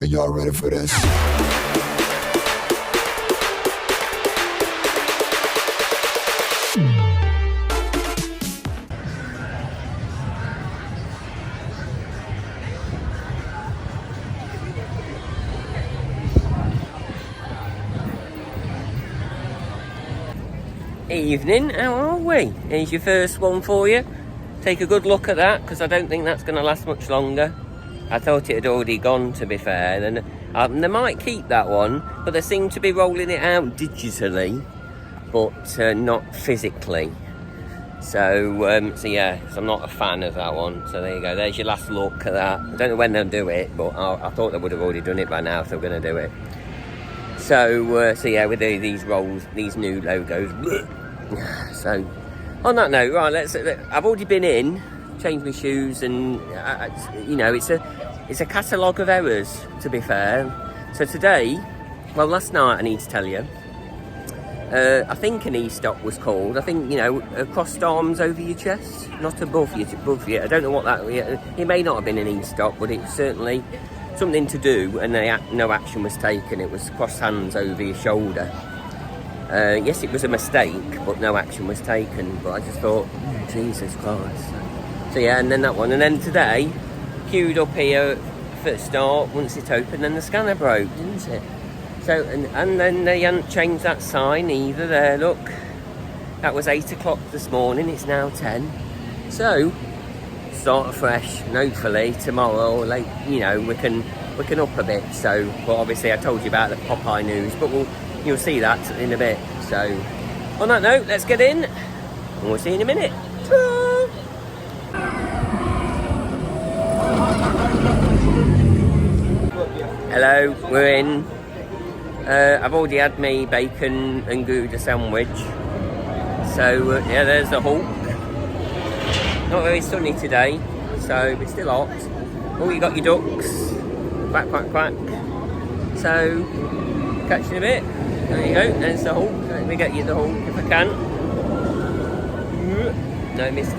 Are y'all ready for this? Evening, how are we? Here's your first one for you. Take a good look at that, because I don't think that's going to last much longer. I thought it had already gone, to be fair, and they might keep that one, but they seem to be rolling it out digitally, but not physically. So yeah, so I'm not a fan of that one. So there you go, there's your last look at that. I don't know when they'll do it, but I thought they would have already done it by now if they were going to do it. So yeah, with these rolls, these new logos. So on that note, right, I've already been in, changed my shoes, and you know, it's a catalogue of errors, to be fair. So today, well, last night I need to tell you, I think an e-stop was called. I think, you know, crossed arms over your chest, not above you. I don't know what that. It may not have been an e-stop, but it was certainly something to do, and no action was taken. It was crossed hands over your shoulder. Yes, it was a mistake, but no action was taken. But I just thought, Jesus Christ. So yeah, and then that one. And then today, queued up here for a start. Once it opened, then the scanner broke, didn't it? So, and then they hadn't changed that sign either there, look. That was 8 o'clock this morning, it's now 10. So, start afresh, and hopefully tomorrow, like, you know, we can up a bit. So, well, obviously I told you about the Popeye news, but you'll see that in a bit. So, on that note, let's get in, and we'll see you in a minute. Hello, we're in. I've already had my bacon and Gouda sandwich. So, yeah, there's the Hulk. Not very sunny today, so it's still hot. Oh, you got your ducks. Quack, quack, quack. So, catch you in a bit. There you go, there's the Hulk. Let me get you the Hulk if I can. No, missed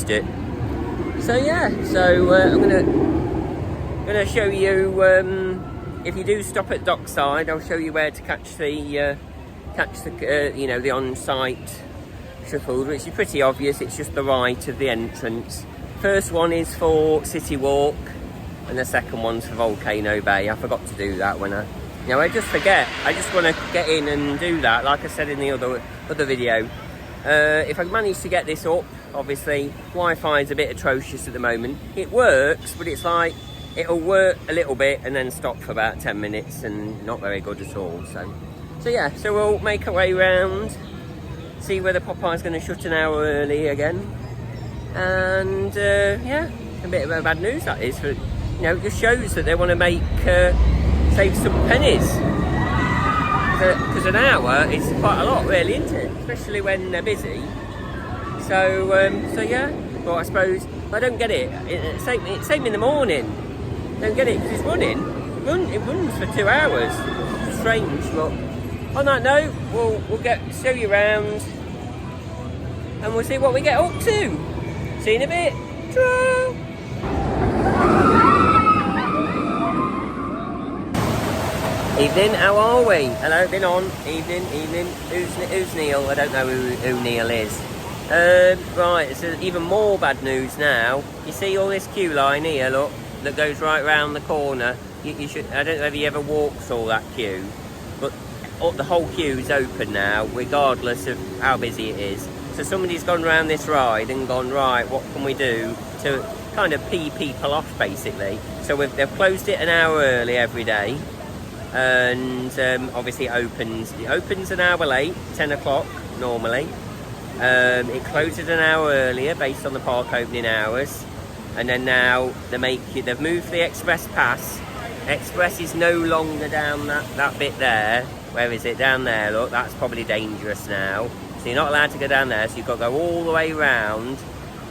it. So, yeah, so I'm gonna show you, if you do stop at Dockside, I'll show you where to catch the you know, the on-site shuttles, which is pretty obvious. It's just the right of the entrance. First one is for City Walk, and the second one's for Volcano Bay. I forgot to do that when I just forget. I just want to get in and do that, like I said in the other video. If I manage to get this up, obviously Wi-Fi is a bit atrocious at the moment. It works, but it's like, it'll work a little bit and then stop for about 10 minutes and not very good at all. So yeah, so we'll make our way around, see whether Popeye's going to shut an hour early again. And yeah, a bit of bad news that is. For, you know, it just shows that they want to make save some pennies. Because an hour is quite a lot, really, isn't it? Especially when they're busy. So yeah, well, I suppose I don't get it. It's same in the morning. Don't get it because it's running. It runs for 2 hours. Strange, but on that note, we'll show you around, and we'll see what we get up to. See you in a bit. Ta-ra! Evening, how are we? Hello, been on. Evening. Who's Neil? I don't know who Neil is. Right, it's even more bad news now. You see all this queue line here, look, that goes right round the corner. You should. I don't know if you ever walked all that queue, but the whole queue is open now, regardless of how busy it is. So somebody's gone round this ride and gone, right, what can we do to kind of pee people off, basically? So they've closed it an hour early every day, and obviously it opens an hour late, 10 o'clock normally. It closes an hour earlier based on the park opening hours, and then now they've moved the express pass. Express is no longer down that bit there. Where is it? Down there, look, that's probably dangerous now. So you're not allowed to go down there, so you've got to go all the way round,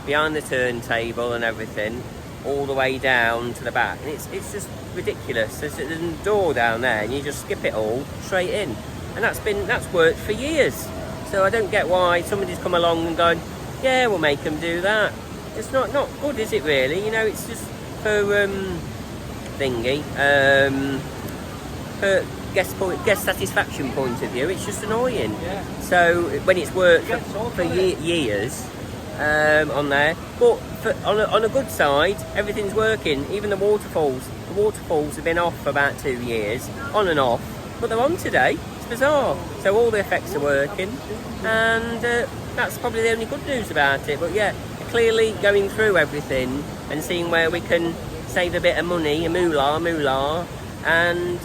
behind the turntable and everything, all the way down to the back. And it's just ridiculous. There's a door down there, and you just skip it all straight in. And that's worked for years. So I don't get why somebody's come along and gone, yeah, we'll make them do that. It's not good, is it really? You know, it's just for thingy. For guest satisfaction point of view, it's just annoying. So when it's worked for years on there, but on a good side, everything's working. Even the waterfalls have been off for about 2 years, on and off, but they're on today. It's bizarre. So all the effects are working, and that's probably the only good news about it. But yeah, clearly going through everything and seeing where we can save a bit of money, a moolah, and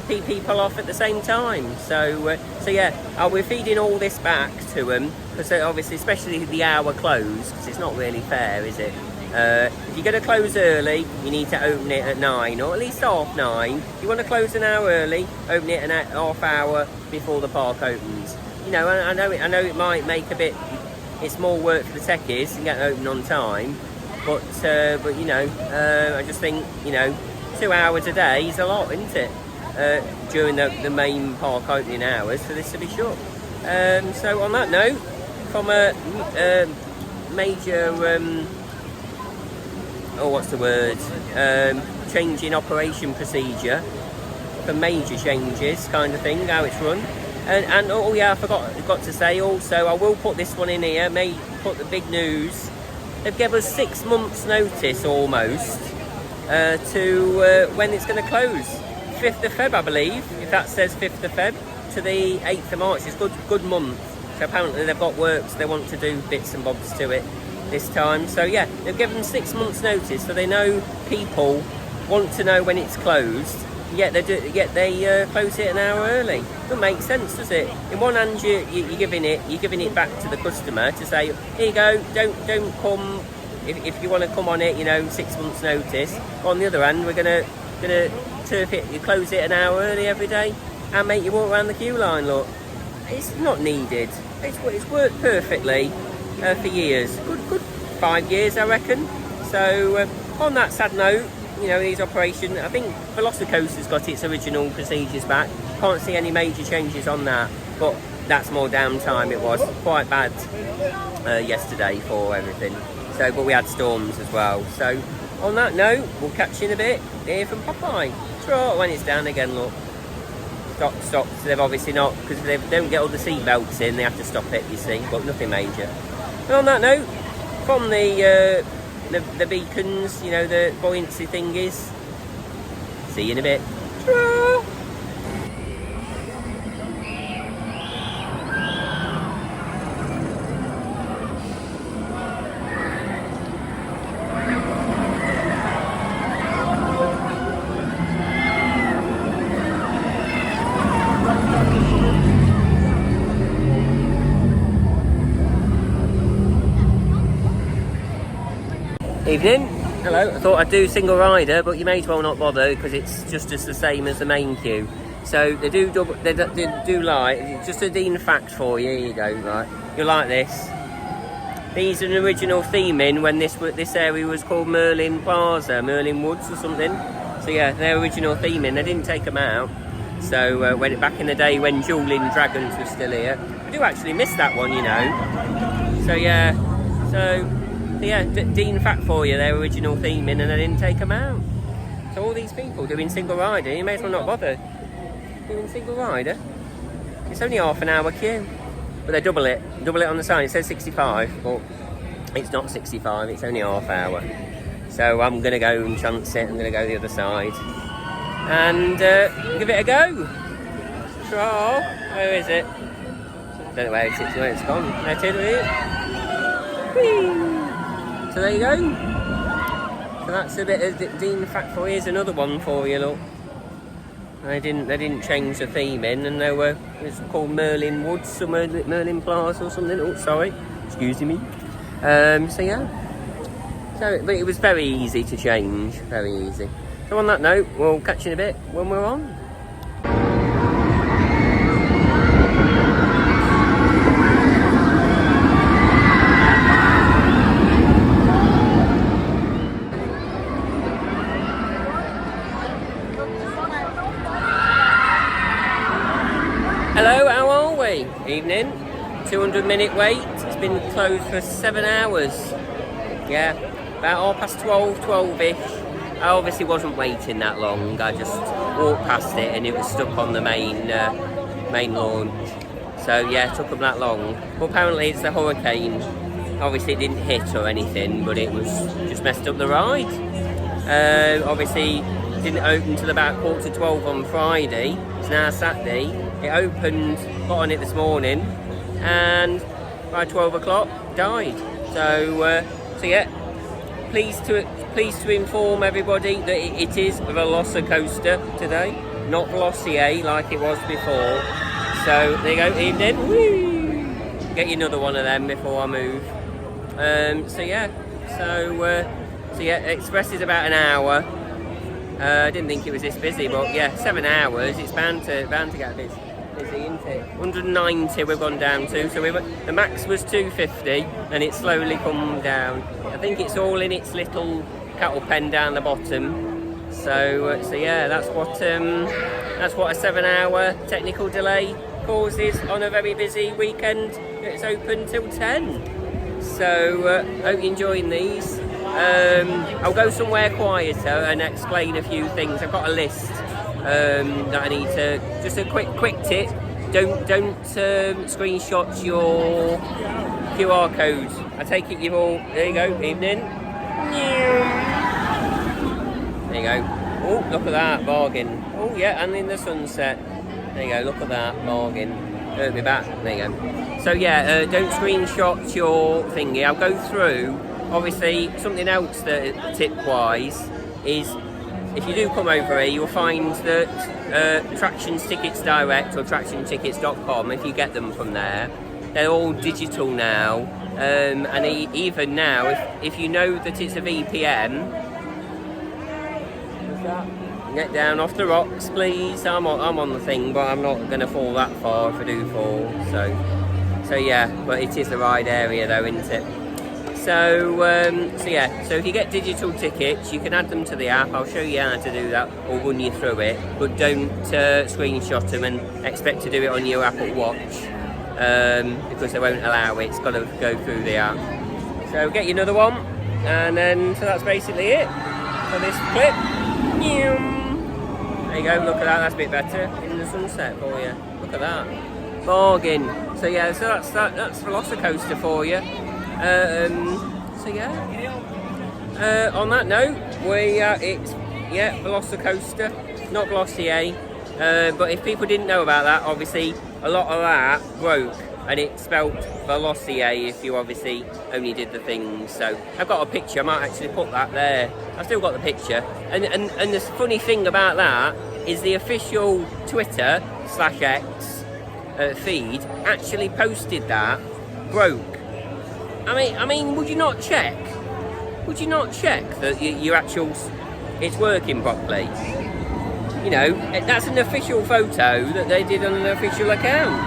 keep people off at the same time. So yeah, we're feeding all this back to them, because obviously, especially the hour close, because it's not really fair, is it? If you're going to close early, you need to open it at 9, or at least 9:30. If you want to close an hour early, open it an half hour before the park opens. You know, I know it might make a bit, it's more work for the techies to get open on time, but you know, I just think, you know, 2 hours a day is a lot, isn't it? During the main park opening hours for this to be shut. So on that note, from a major change in operation procedure for major changes kind of thing, how it's run. And oh yeah, I forgot to say also, I will put this one in here, may put the big news. They've given us 6 months notice almost to when it's going to close. 5th of Feb, I believe, if that says 5th of Feb, to the 8th of March. It's good month. So apparently they've got works, they want to do bits and bobs to it this time. So yeah, they've given them 6 months notice, so they know people want to know when it's closed, yet they close it an hour early. Doesn't make sense, does it? In one hand you're giving it back to the customer to say, here you go, don't come if you want to come on it, you know, 6 months notice. But on the other hand, we're gonna turf it, you close it an hour early every day and make you walk around the queue line. Look, it's not needed. It's worked perfectly for years. Good 5 years, I reckon. So on that sad note, you know, these operations, I think Velocicoaster's got its original procedures back. Can't see any major changes on that, but that's more downtime. It was quite bad yesterday for everything. So, but we had storms as well. So on that note, we'll catch you in a bit here from Popeye. Right, when it's down again, look. Stop. So they've obviously not, because they don't get all the seat belts in, they have to stop it, you see, but nothing major. And on that note, from the beacons, you know, the buoyancy thingies, see you in a bit. Ta-ra! Evening. Hello. I thought I'd do single rider, but you may as well not bother because it's just as the same as the main queue. So they do like, just a Dean fact for you. Here you go. Right, you'll like this. These are an original theming when this area was called Merlin Plaza, Merlin Woods or something. So yeah, their original theming. They didn't take them out. So when back in the day when Dueling Dragons was still here, I do actually miss that one, you know. So yeah, yeah, Dean fact for you, their original theming, and they didn't take them out. So all these people doing single rider, you may as well not bother doing single rider. It's only half an hour queue, but they double it on the sign. It says 65, but it's not 65, it's only half hour. So I'm going to go and chance it. I'm going to go the other side and give it a go. Try. Where is it? Don't know where it's gone. That's it. Whee! So there you go. So that's a bit of Dean fact for you. Here's another one for you, look. They didn't change the theme in, and it was called Merlin Woods or Merlin Plaza or something. Oh, sorry, excuse me. So yeah. So, but it was very easy to change, very easy. So on that note, we'll catch you in a bit when we're on. Hello, how are we? Evening. 200-minute wait. It's been closed for 7 hours. Yeah, about 12:30ish. I obviously wasn't waiting that long. I just walked past it and it was stuck on the main launch. So yeah, it took them that long. But apparently it's the hurricane. Obviously it didn't hit or anything, but it was just messed up the ride. Obviously didn't open till about 11:45 on Friday. It's now Saturday. It opened, got on it this morning, and by 12 o'clock died. So yeah, pleased to inform everybody that it is a Velocicoaster today, not Velocier like it was before. So there you go, evening. Woo! Get you another one of them before I move. So yeah, Express is about an hour. I didn't think it was this busy, but yeah, 7 hours. It's bound to get busy, isn't it? 190 we've gone down to. So the max was 250, and it's slowly come down. I think it's all in its little cattle pen down the bottom. So yeah, that's what a 7 hour technical delay causes on a very busy weekend. It's open till 10. So hope you're enjoying these. I'll go somewhere quieter and explain a few things. I've got a list that I need to. Just a quick tip: don't screenshot your QR code. I take it you've all. There you go. Evening. There you go. Oh, look at that bargain. Oh yeah, and in the sunset. There you go. Look at that bargain. Hurt me back. There you go. So yeah, don't screenshot your thingy. I'll go through. Obviously, something else that tip-wise is, if you do come over here, you'll find that Attractions Tickets Direct or attractiontickets.com, if you get them from there, they're all digital now. And even now, if you know that it's a VPN, get down off the rocks, please. I'm on the thing, but I'm not going to fall that far if I do fall. So yeah, but it is the ride area though, isn't it? So yeah, so if you get digital tickets, you can add them to the app. I'll show you how to do that or run you through it, but don't screenshot them and expect to do it on your Apple Watch, because they won't allow it. It's got to go through the app. So get you another one, and then so that's basically it for this clip. There you go, look at that, that's a bit better in the sunset for you. Look at that. Bargain. So yeah, so that's Velocicoaster for you. So yeah, on that note, it's Velocicoaster, not Velocier. But if people didn't know about that, obviously a lot of that broke, and it spelt Velocier if you obviously only did the things. So I've got a picture. I might actually put that there. I've still got the picture. And the funny thing about that is the official Twitter /X feed actually posted that broke. I mean, would you not check? Would you not check that your actual it's working properly? You know, that's an official photo that they did on an official account.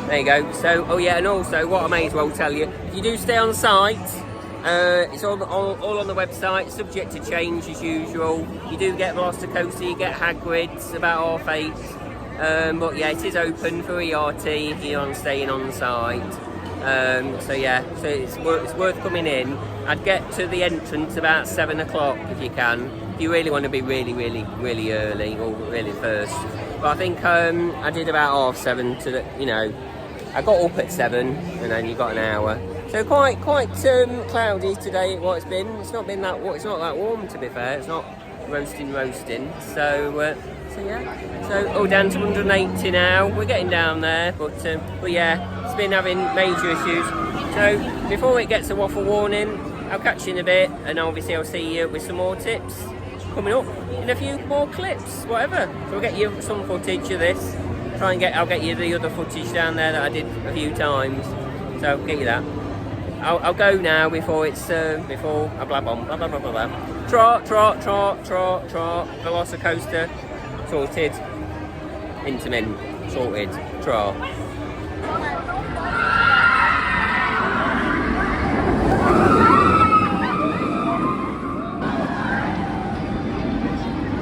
There you go. So, oh yeah, and also what I may as well tell you, if you do stay on site, it's all on the website, subject to change as usual. You do get Velocicoaster, you get Hagrid's about 8:30. But yeah, it is open for ERT if you're staying on site. So yeah, so it's worth coming in. I'd get to the entrance about 7 o'clock if you can. If you really want to be really early or really first. But I think I did about 7:30 to the, you know, I got up at 7 and then you got an hour. So quite cloudy today. What it's been. It's not been that. It's not that warm, to be fair. It's not roasting. So yeah. So down to 180 now. We're getting down there, but yeah, it's been having major issues. So before it gets a waffle warning, I'll catch you in a bit, and obviously I'll see you with some more tips coming up in a few more clips, whatever. So we'll get you some footage of this. I'll get you the other footage down there that I did a few times. So I'll get you that. I'll go now before I blab on. Blah blah blah blah blah. Trot. Velocicoaster sorted. Intamin sorted. Trot.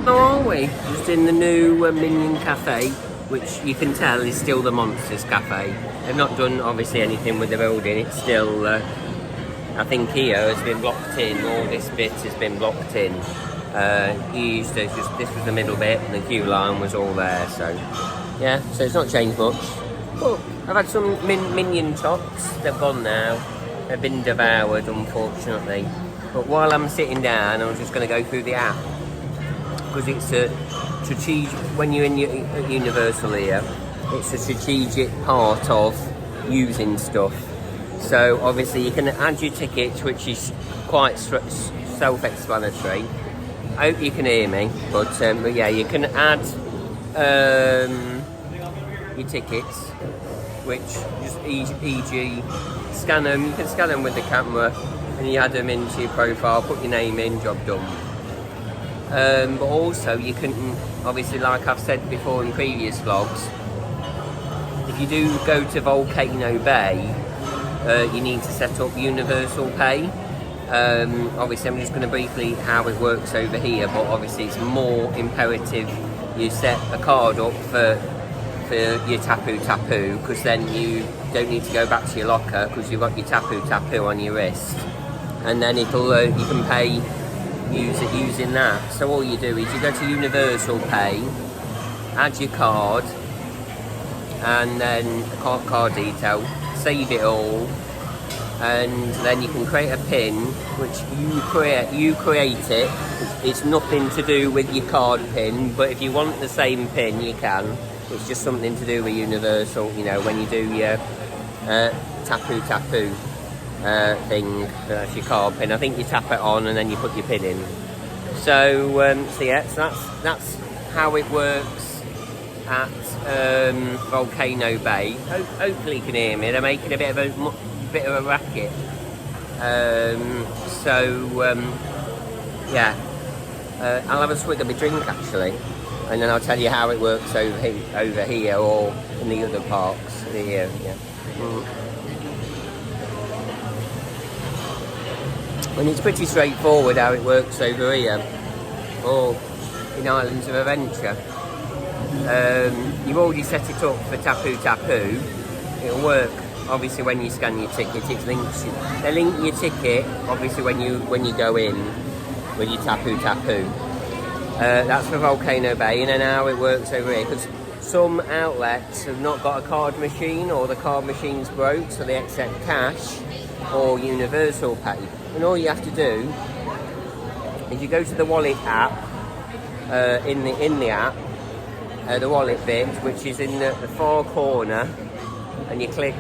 How are we? Just in the new Minion Cafe, which you can tell is still the Monsters Cafe. They've not done obviously anything with the building. It's still, I think here has been blocked blocked in. All this bit has been blocked in. This was the middle bit, and the queue line was all there. So yeah, so it's not changed much. But I've had some minion tots. They've gone now. They've been devoured, unfortunately. But while I'm sitting down, I'm just going to go through the app, because it's a strategic. When you're in Universal here, it's a strategic part of using stuff. So obviously you can add your tickets, which is quite self-explanatory. I hope you can hear me, but yeah, you can add your tickets, which just e.g. scan them. You can scan them with the camera, and you add them into your profile, put your name in, job done. But also you can, obviously, like I've said before in previous vlogs, if you do go to Volcano Bay, you need to set up Universal Pay. Obviously I'm just going to briefly how it works over here, but obviously it's more imperative you set a card up for your Tapu Tapu, because then you don't need to go back to your locker, because you've got your Tapu Tapu on your wrist, and then it'll you can pay using that. So all you do is you go to Universal Pay, add your card, and then card detail, save it all, and then you can create a pin, which you create it. It's nothing to do with your card pin, but if you want the same pin, you can. It's just something to do with Universal, you know, when you do your Tapu Tapu thing, that's your card pin. I think you tap it on and then you put your pin in. So yeah, so that's how it works at Volcano Bay. Hopefully you can hear me. They're making a bit of a racket. Yeah, I'll have a swig of my drink actually, and then I'll tell you how it works over here or in the other parks here. Yeah. And it's pretty straightforward how it works over here, or in Islands of Adventure. You've already set it up for Tapu Tapu. It'll work obviously when you scan your ticket. They link your ticket obviously when you go in with your Tapu Tapu. That's for Volcano Bay, and then how it works over here, because some outlets have not got a card machine, or the card machine's broke, so they accept cash or Universal Pay. And all you have to do is you go to the wallet app, in the app, the wallet bit, which is in the far corner, and you click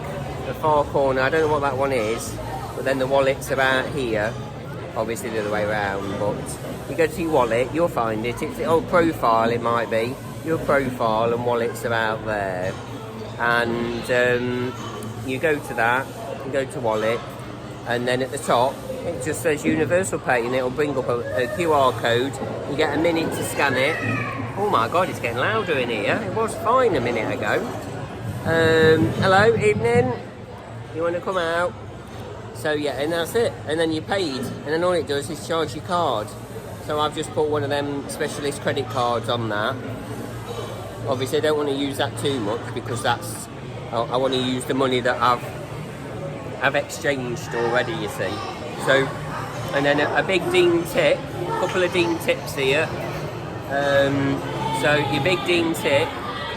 the far corner. I don't know what that one is, but then the wallet's about here, obviously the other way around, but you go to your wallet, you'll find it. It's the old profile, it might be your profile, and wallet's about there, and you go to that, you go to wallet, and then at the top it just says Universal Pay, and it'll bring up a QR code. You get a minute to scan it. Oh my god, it's getting louder in here. It was fine a minute ago. Hello, evening. You want to come out? So yeah, and that's it. And then you paid, and then all it does is charge your card. So I've just put one of them specialist credit cards on that. Obviously I don't want to use that too much, because I want to use the money that I've exchanged already, you see. So, and then a big Dean tip, a couple of Dean tips here. So your big Dean tip,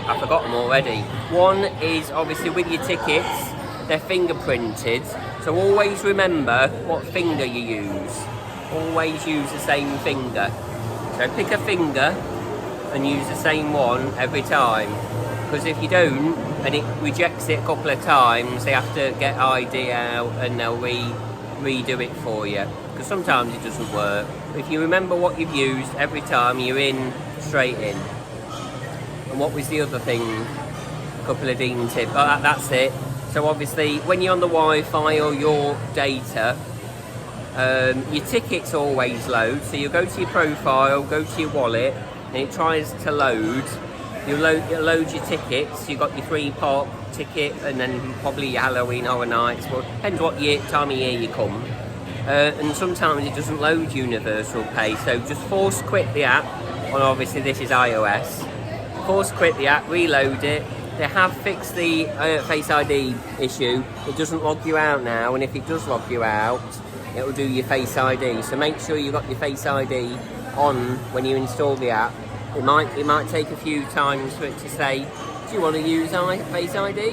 I forgot them already. One is obviously with your tickets, they're fingerprinted. So always remember what finger you use. Always use the same finger. So pick a finger and use the same one every time. Because if you don't, and it rejects it a couple of times, they have to get ID out and they'll redo it for you, because sometimes it doesn't work. But if you remember what you've used every time, you're in, straight in. And what was the other thing? A couple of Dean tips. Oh, that's it. So obviously when you're on the Wi-Fi or your data, your tickets always load. So you go to your profile, go to your wallet, and it tries to load. You'll load your tickets. You've got your 3-part ticket, and then probably your Halloween Horror Nights. Well, depends what time of year you come. And sometimes it doesn't load Universal Pay. So just force quit the app. Well, obviously this is iOS. Force quit the app, reload it. They have fixed the Face ID issue. It doesn't log you out now, and if it does log you out, it'll do your Face ID. So make sure you've got your Face ID on when you install the app. It might take a few times for it to say, do you want to use Face ID?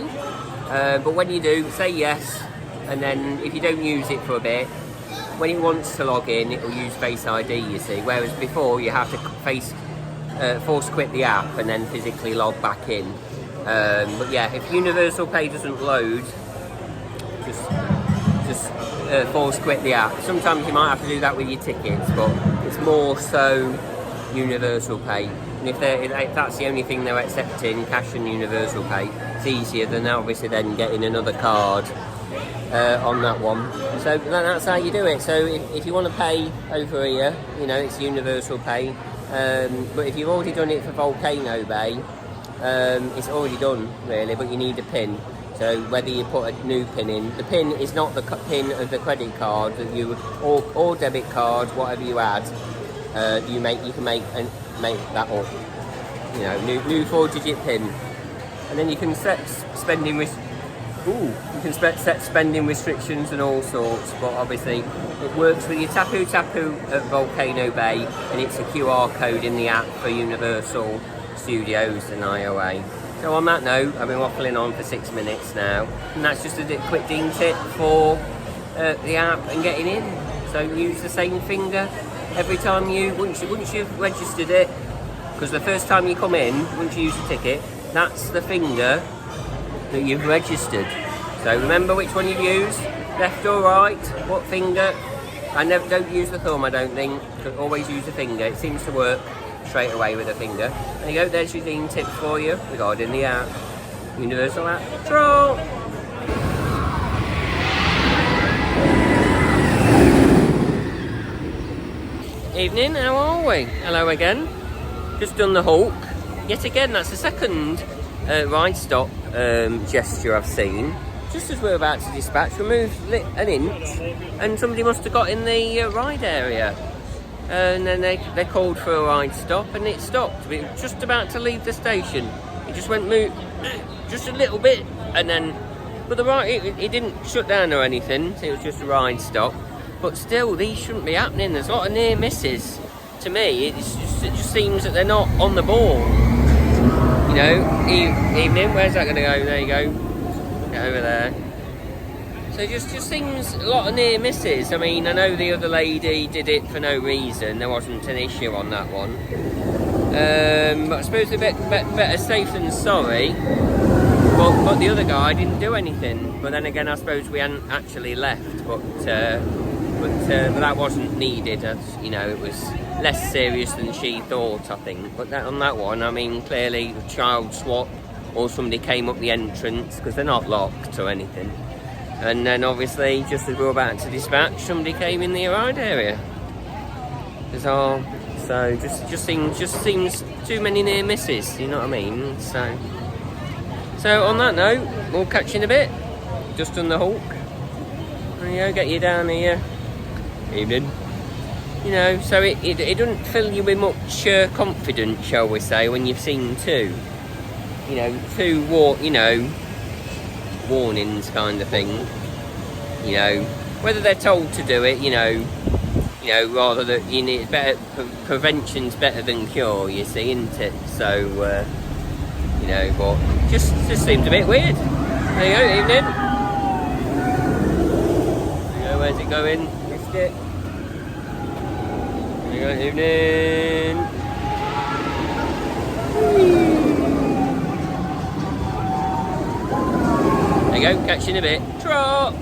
But when you do, say yes, and then if you don't use it for a bit, when it wants to log in, it will use Face ID, you see. Whereas before, you have to force quit the app and then physically log back in. But yeah, if Universal Pay doesn't load, just force quit the app. Sometimes you might have to do that with your tickets, but it's more so Universal Pay. And if that's the only thing they're accepting, cash and Universal Pay, it's easier than obviously then getting another card on that one. So that's how you do it. So if you want to pay over here, you know, it's Universal Pay. But if you've already done it for Volcano Bay, it's already done really, but you need a PIN. So whether you put a new PIN in, the PIN is not the PIN of the credit card that you or debit card, whatever you add, you can make that up. You know, new 4-digit PIN, and then you can set spending set spending restrictions and all sorts. But obviously, it works with your Tapu Tapu at Volcano Bay, and it's a QR code in the app for Universal Studios and IOA. So on that note, I've been waffling on for 6 minutes now, and that's just a quick ding tip for the app and getting in. So use the same finger every time once you've registered it, because the first time you come in, once you use the ticket, that's the finger that you've registered. So remember which one you've used, left or right, what finger. I don't use the thumb, I don't think. Always use the finger. It seems to work straight away with a finger. There you go, there's your ding tips for you regarding the app. Universal app. Troll! Evening, how are we? Hello again. Just done the Hulk. Yet again, that's the second ride stop gesture I've seen. Just as we're about to dispatch, we moved an inch and somebody must have got in the ride area. And then they called for a ride stop and it stopped. We were just about to leave the station. It just went move just a little bit, and then, but it didn't shut down or anything. So it was just a ride stop. But still, these shouldn't be happening. There's a lot of near misses. To me, it just seems that they're not on the ball. You know, evening. Where's that going to go? There you go. Get over there. So it just seems a lot of near misses. I mean, I know the other lady did it for no reason. There wasn't an issue on that one. But I suppose they're better safe than sorry. But the other guy didn't do anything. But then again, I suppose we hadn't actually left. But that wasn't needed. As you know, it was less serious than she thought, I think. But on that one, I mean, clearly a child swap or somebody came up the entrance, because they're not locked or anything. And then obviously, just as we were about to dispatch, somebody came in the ride area. Bizarre. So just seems too many near misses. You know what I mean? So on that note, we'll catch you in a bit. Just done the Hulk. There you go, get you down here. Evening. You know, so it doesn't fill you with much confidence, shall we say, when you've seen two. You know, warnings kind of thing. You know, whether they're told to do it, you know, rather that you need prevention's better than cure, you see, isn't it? So, you know, but just seems a bit weird. There you go, evening. There you go, where's it going? Missed it. There you go, evening. There you go, catch you in a bit. Trot!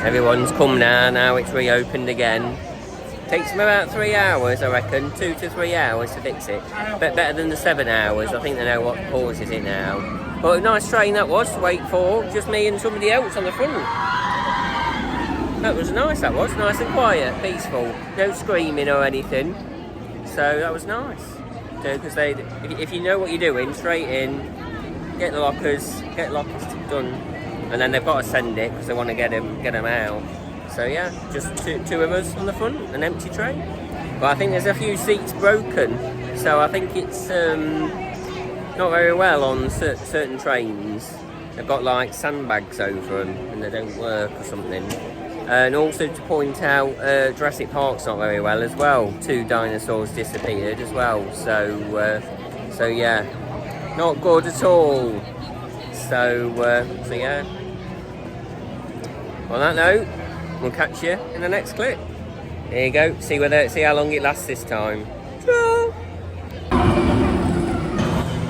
Everyone's come now it's reopened again. Takes them about 3 hours, I reckon, 2 to 3 hours to fix it. But better than the 7 hours, I think they know what causes it now. But a nice train that was to wait for, just me and somebody else on the front. That was nice and quiet, peaceful, no screaming or anything. So that was nice. So, because if you know what you're doing, straight in, get lockers done, and then they've got to send it because they want to get them out. So yeah, just two of us on the front, an empty train. But I think there's a few seats broken, so I think it's not very well on certain trains. they've got like sandbags over them and they don't work or something. And also to point out, Jurassic Park's not very well as well. 2 dinosaurs disappeared as well. So yeah, not good at all. So yeah. On that note, we'll catch you in the next clip. Here you go. See how long it lasts this time. Ta-da!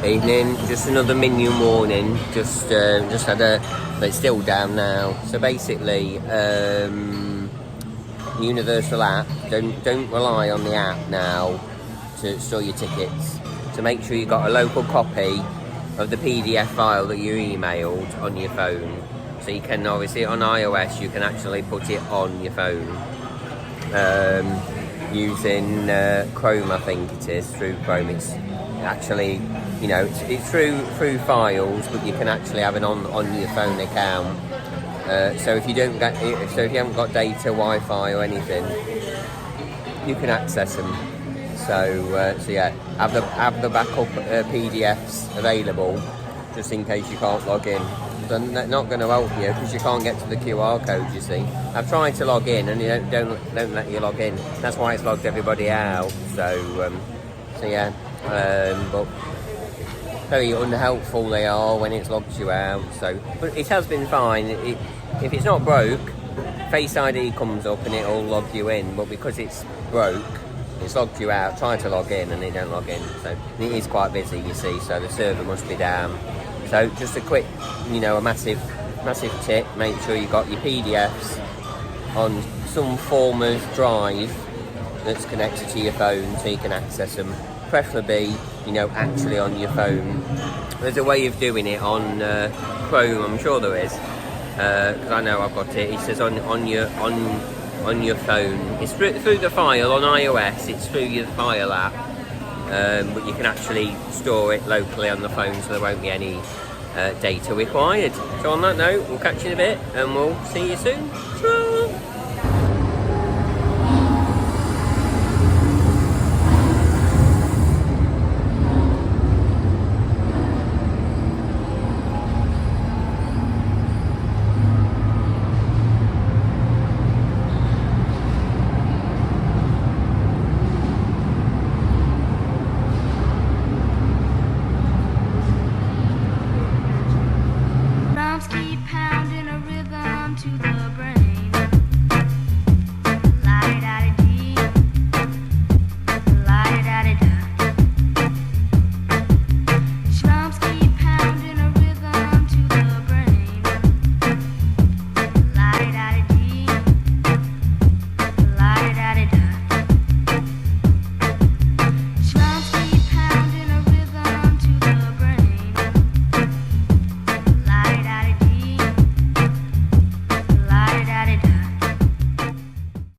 Evening, just another Minion warning. Just had a, but it's still down now. So basically, Universal app. Don't rely on the app now to store your tickets. So make sure you've got a local copy of the PDF file that you emailed on your phone. So you can obviously on iOS you can actually put it on your phone using Chrome, I think it is, through Chrome. It's actually, you know, it's through files, but you can actually have it on your phone account. So if you haven't got data, Wi-Fi or anything, you can access them. So yeah, have the backup PDFs available just in case you can't log in. They're not going to help you because you can't get to the QR code. You see, I've tried to log in and you don't let you log in. That's why it's logged everybody out. So yeah, but very unhelpful they are when it's logged you out. So, but it has been fine. If it's not broke, Face ID comes up and it'll log you in. But because it's broke, it's logged you out. Try to log in and it don't log in. So it is quite busy, you see. So the server must be down. So just a quick, you know, a massive tip. Make sure you got your PDFs on some form of drive that's connected to your phone so you can access them. Preferably, you know, actually on your phone. There's a way of doing it on Chrome, I'm sure there is, because I know I've got it. It says on your phone. It's through the file on iOS. It's through your file app, but you can actually store it locally on the phone, so there won't be any data required. So on that note, we'll catch you in a bit, and we'll see you soon.